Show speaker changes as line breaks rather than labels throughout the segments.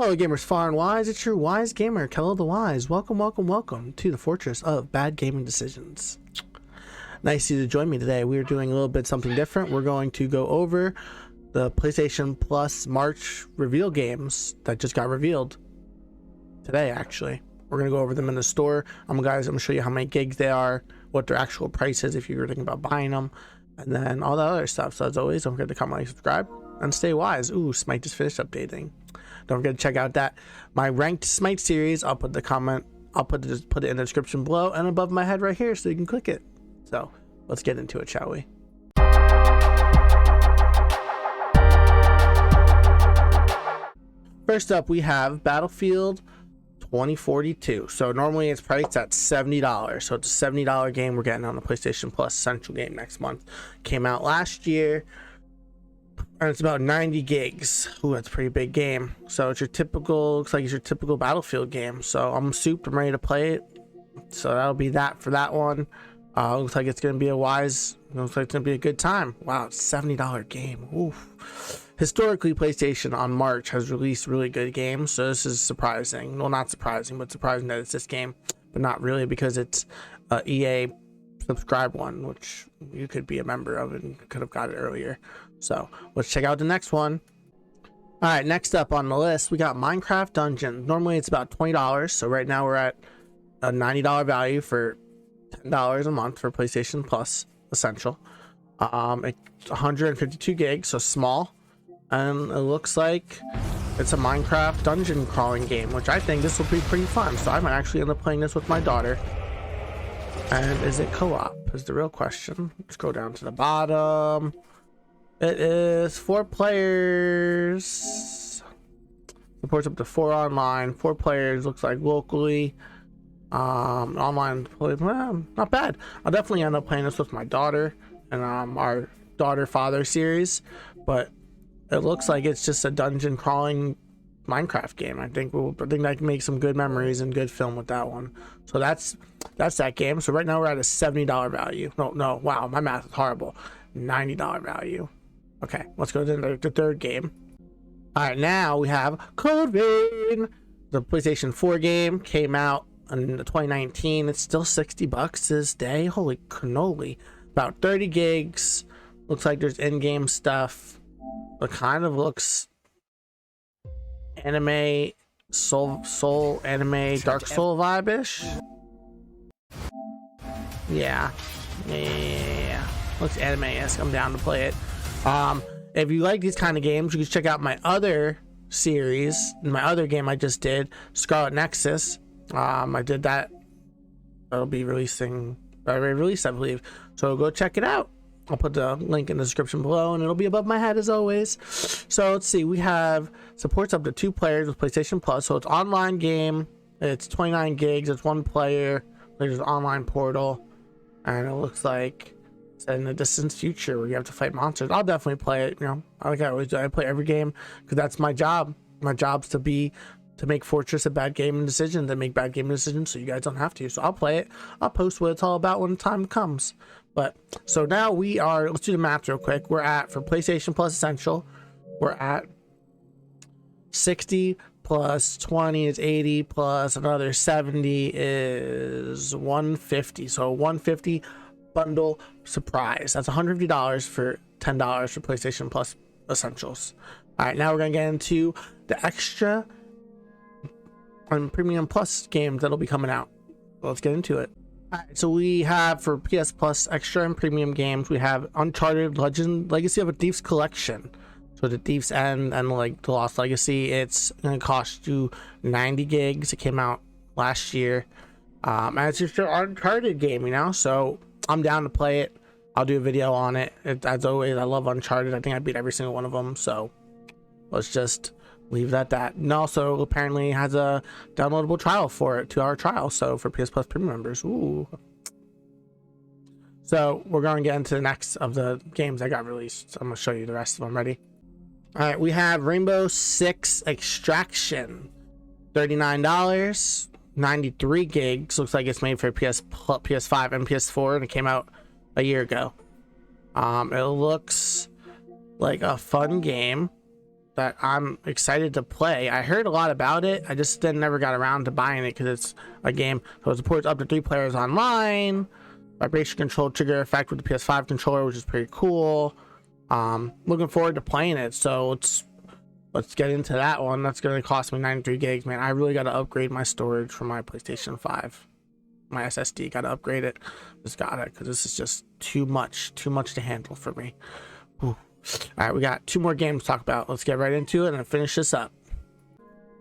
Hello gamers far and wise, it's your wise gamer, Kello the Wise. Welcome to the fortress of bad gaming decisions. Nice of you to join me today. We're doing a little bit something different. We're going to go over the PlayStation Plus March reveal games that just got revealed today. Actually, we're going to go over them in the store. I'm going to show you how many gigs they are, what their actual price is if you're thinking about buying them, and then all that other stuff. So as always, don't forget to comment, like, subscribe, and stay wise. Ooh, Smite just finished updating. Don't forget to check out my ranked Smite series. I'll put it in the description below and above my head right here so you can click it. So let's get into it, shall we? First up, we have Battlefield 2042. So normally it's priced at $70. So it's a $70 game we're getting on the PlayStation Plus Essential game next month. Came out last year. And it's about 90 gigs. Ooh, that's a pretty big game. So it's your typical, looks like it's your typical Battlefield game. So I'm souped, I'm ready to play it. So that'll be that for that one. Looks like it's gonna be looks like it's gonna be a good time. Wow, it's a $70 game. Oof. Historically, PlayStation on March has released really good games, so this is surprising. Well, not surprising, but surprising that it's this game, but not really, because it's EA subscribe one, which you could be a member of and could have got it earlier. So let's check out the next one. All right, next up on the list, we got Minecraft Dungeon. Normally it's about $20, so right now we're at a $90 value for $10 a month for PlayStation Plus Essential. It's 152 gigs, so small, and it looks like it's a Minecraft dungeon crawling game, which I think this will be pretty fun. So I might actually end up playing this with my daughter. And is it co-op is the real question. Let's go down to the bottom. It is 4 players. Supports up to 4 online. 4 players, looks like locally. Online play, well, not bad. I'll definitely end up playing this with my daughter and our daughter-father series. But it looks like it's just a dungeon crawling Minecraft game. I think I can make some good memories and good film with that one. So that's that game. So right now we're at a $70 value. No, wow, my math is horrible. $90 value. Okay, let's go to the third game. All right, now we have Code Vein. The PlayStation 4 game came out in 2019. It's still $60 this day. Holy cannoli. About 30 gigs. Looks like there's in-game stuff. It kind of looks anime, soul anime, Dark Soul vibe-ish. Yeah. Looks anime-esque. I'm down to play it. If you like these kind of games, you can check out my other series, my other game I just did, Scarlet Nexus. I did that. It'll be releasing, I believe. So go check it out. I'll put the link in the description below, and it'll be above my head as always. So let's see, we have supports up to 2 players with PlayStation Plus. So it's online game. It's 29 gigs. It's 1 player. There's an online portal, and it looks like it's in the distant future where you have to fight monsters. I'll definitely play it. You know, like I always do, I play every game because that's my job. My job's to make Fortress a bad gaming decision, to make bad gaming decisions, so you guys don't have to. So I'll play it. I'll post what it's all about when the time comes. But so now let's do the math real quick. We're at, for PlayStation Plus Essential, we're at 60 plus 20 is 80 plus another 70 is 150. So 150 bundle surprise. That's $150 for $10 for PlayStation Plus Essentials. All right, now we're gonna get into the extra and premium plus games that'll be coming out. Let's get into it. All right, so we have for PS Plus extra and premium games, we have Uncharted Legacy of a Thieves Collection. So the Thieves and like the Lost Legacy, it's gonna cost you 90 gigs. It came out last year. And it's just your Uncharted game, you know, so I'm down to play it. I'll do a video on it. As always, I love Uncharted. I think I beat every single one of them, so let's just leave it at that. And also apparently has a downloadable trial for it, 2-hour trial, so for PS Plus premium members. Ooh. So we're going to get into the next of the games that got released. So I'm going to show you the rest of them. Ready? All right, we have Rainbow Six Extraction, $39, 93 gigs. Looks like it's made for PS5 and PS4, and it came out a year ago. It looks like a fun game that I'm excited to play. I heard a lot about it. I just never got around to buying it because it's a game. So it supports up to 3 players online. Vibration control trigger effect with the PS5 controller, which is pretty cool. Looking forward to playing it. So let's get into that one. That's going to cost me 93 gigs, man. I really got to upgrade my storage for my PlayStation 5. My SSD, got to upgrade it. Just got it because this is just too much to handle for me. Whew. All right, we got 2 more games to talk about. Let's get right into it and finish this up.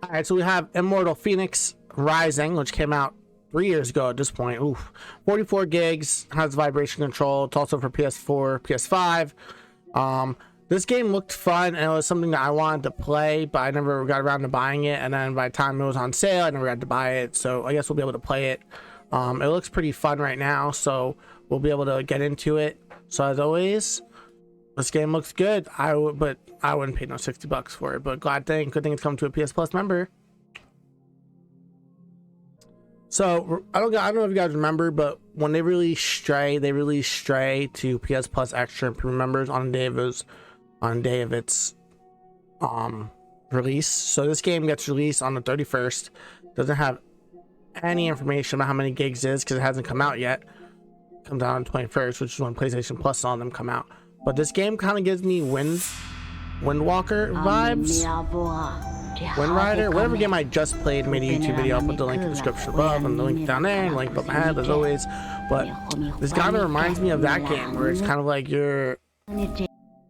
All right, so we have Immortal Fenyx Rising, which came out 3 years ago at this point. Oof. 44 gigs, has vibration control. It's also for PS4, PS5. This game looked fun, and it was something that I wanted to play, but I never got around to buying it. And then by the time it was on sale, I never got to buy it. So I guess we'll be able to play it. It looks pretty fun right now, so we'll be able to get into it. So as always, this game looks good. But I wouldn't pay no $60 for it. But good thing it's coming to a PS Plus member. So I don't know if you guys remember, but when they released Stray, to PS Plus Extra and Premium members on the day of its release. So this game gets released on the 31st. Doesn't have any information about how many gigs it is because it hasn't come out yet. It comes out on the 21st, which is when PlayStation Plus and all them come out. But this game kind of gives me Windwalker vibes. Wind Rider, whatever game I just played, made a YouTube video. I'll put the link in the description above and the link down there and the link above my head as always. But this kind of reminds me of that game where it's kind of like you're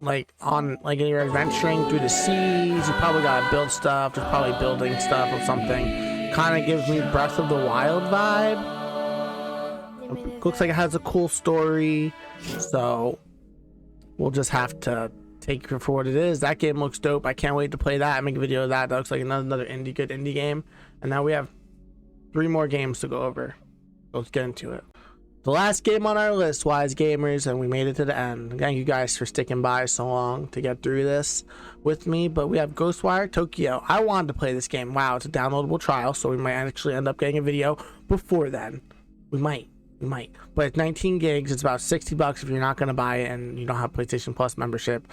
like you're adventuring through the seas. You probably gotta build stuff. There's probably building stuff or something. Kind of gives me Breath of the Wild vibe. It looks like it has a cool story, so we'll just have to take it for what it is. That game looks dope. I can't wait to play that and make a video of that. That looks like another good indie game. And now we have 3 more games to go over. Let's get into it. The last game on our list, Wise Gamers, and we made it to the end. Thank you guys for sticking by so long to get through this with me. But we have Ghostwire Tokyo. I wanted to play this game. Wow, it's a downloadable trial, so we might actually end up getting a video before then. We might. But it's 19 gigs. It's about $60 if you're not going to buy it and you don't have PlayStation Plus membership.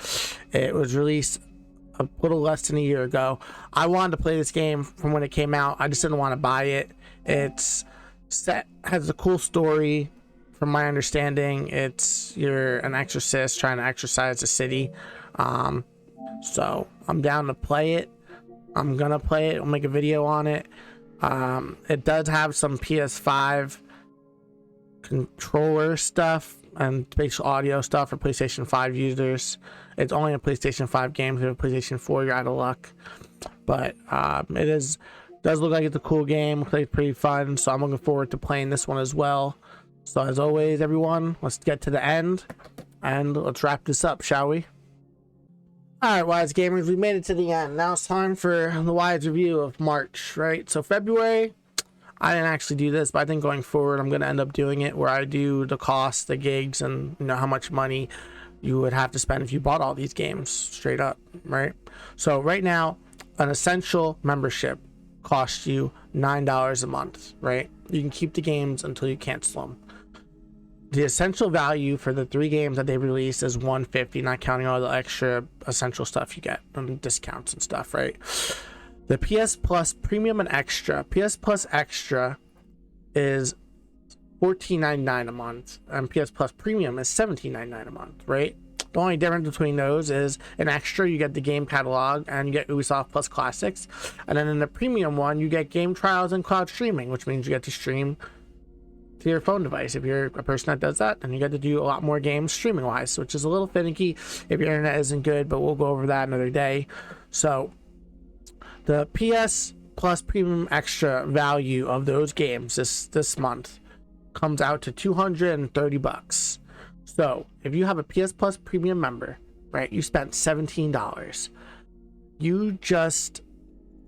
It was released a little less than a year ago. I wanted to play this game from when it came out. I just didn't want to buy it. It's has a cool story. From my understanding, you're an exorcist trying to exorcise a city. So I'm down to play it. I'm gonna play it. I'll make a video on it. It does have some PS5 controller stuff and spatial audio stuff for PlayStation 5 users. It's only a PlayStation 5 game. If you have a PlayStation 4, you're out of luck. But does look like it's a cool game. Looks like it's pretty fun. So I'm looking forward to playing this one as well. So as always, everyone, let's get to the end and let's wrap this up, shall we? Alright, Wise Gamers, we made it to the end. Now it's time for the Wise review of March, right? So February, I didn't actually do this, but I think going forward, I'm going to end up doing it where I do the cost, the gigs, and how much money you would have to spend if you bought all these games straight up, right? So right now, an essential membership costs you $9 a month, right? You can keep the games until you cancel them. The essential value for the 3 games that they released is $150, not counting all the extra essential stuff you get and discounts and stuff, right? The PS Plus Premium and Extra. PS Plus Extra is $14.99 a month, and PS Plus Premium is $17.99 a month, right? The only difference between those is in Extra, you get the game catalog and you get Ubisoft Plus Classics. And then in the Premium one, you get game trials and cloud streaming, which means you get to stream to your phone device. If you're a person that does that, then you get to do a lot more games streaming wise, which is a little finicky if your internet isn't good, but we'll go over that another day. So the PS Plus Premium Extra value of those games this month comes out to $230. So if you have a PS Plus Premium member, right, you spent $17.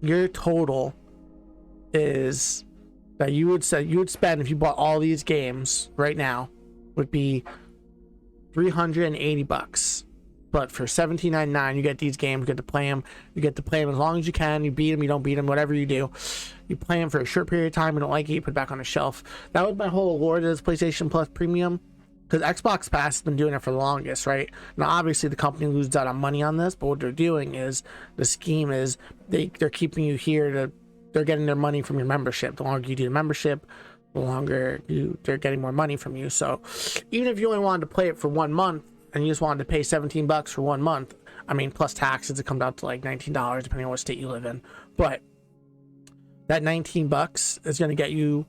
Your total is that you would spend if you bought all these games right now would be $380. But for $17.99, you get these games, you get to play them. You get to play them as long as you can. You beat them, you don't beat them, whatever you do. You play them for a short period of time. You don't like it, you put it back on the shelf. That was my whole award as PlayStation Plus Premium. because Xbox Pass has been doing it for the longest, right? Now, obviously, the company loses out on money on this, but what they're doing is the scheme is they're keeping you here they're getting their money from your membership. The longer you do the membership, the longer they're getting more money from you. So even if you only wanted to play it for 1 month and you just wanted to pay $17 for 1 month, I mean, plus taxes, it comes out to like $19 depending on what state you live in. But that $19 is going to get you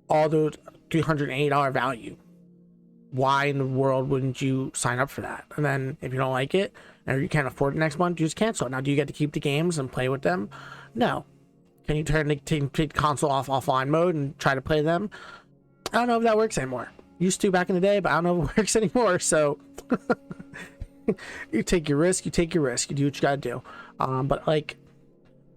all those $380 value. Why in the world wouldn't you sign up for that? And then if you don't like it or you can't afford it next month, you just cancel it. Now, do you get to keep the games and play with them? No. Can you turn the console off offline mode and try to play them? I don't know if that works anymore. Used to back in the day, but I don't know if it works anymore. So you take your risk. You take your risk. You do what you gotta do. But like,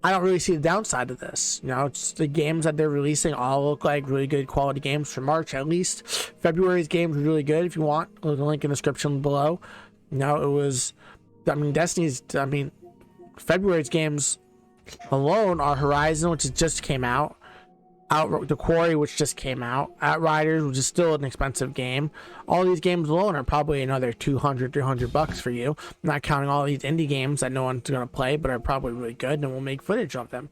I don't really see the downside of this. You know, it's the games that they're releasing all look like really good quality games for March at least. February's games were really good. If you want, there's a link in the description below. You know, it was. I mean, February's games alone are Horizon, which just came out, The Quarry, which just came out, Outriders, which is still an expensive game. All these games alone are probably another $200-$300 for you, not counting all these indie games that no one's gonna play but are probably really good and we'll make footage of them.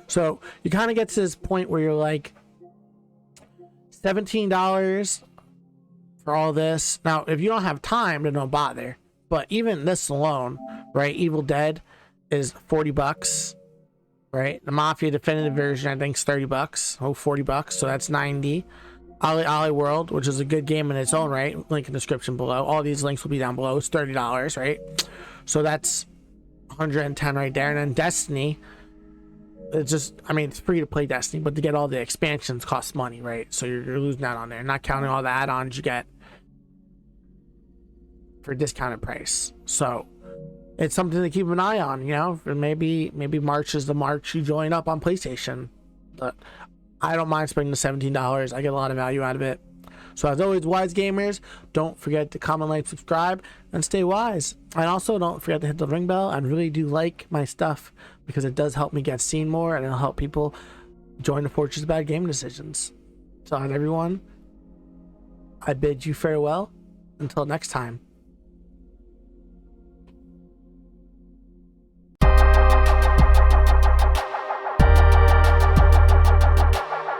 So you kind of get to this point where you're like, $17 for all this. Now if you don't have time, then don't bother. But even this alone, right, Evil Dead is $40, right? The Mafia Definitive version, I think, is $30, $40, so that's $90. Ollie World, which is a good game in its own right, link in the description below. All these links will be down below. It's $30, right? So that's $110 right there. And then Destiny, it's just, I mean, it's free to play Destiny, but to get all the expansions costs money, right? So you're losing out on there, not counting all the add-ons you get for a discounted price. So it's something to keep an eye on, you know. Maybe March is the March you join up on PlayStation. But I don't mind spending the $17. I get a lot of value out of it. So as always, wise gamers, don't forget to comment, like, subscribe, and stay wise. And also don't forget to hit the ring bell and really do like my stuff, because it does help me get seen more and it'll help people join the Fortress of Bad Game Decisions. So everyone, I bid you farewell until next time.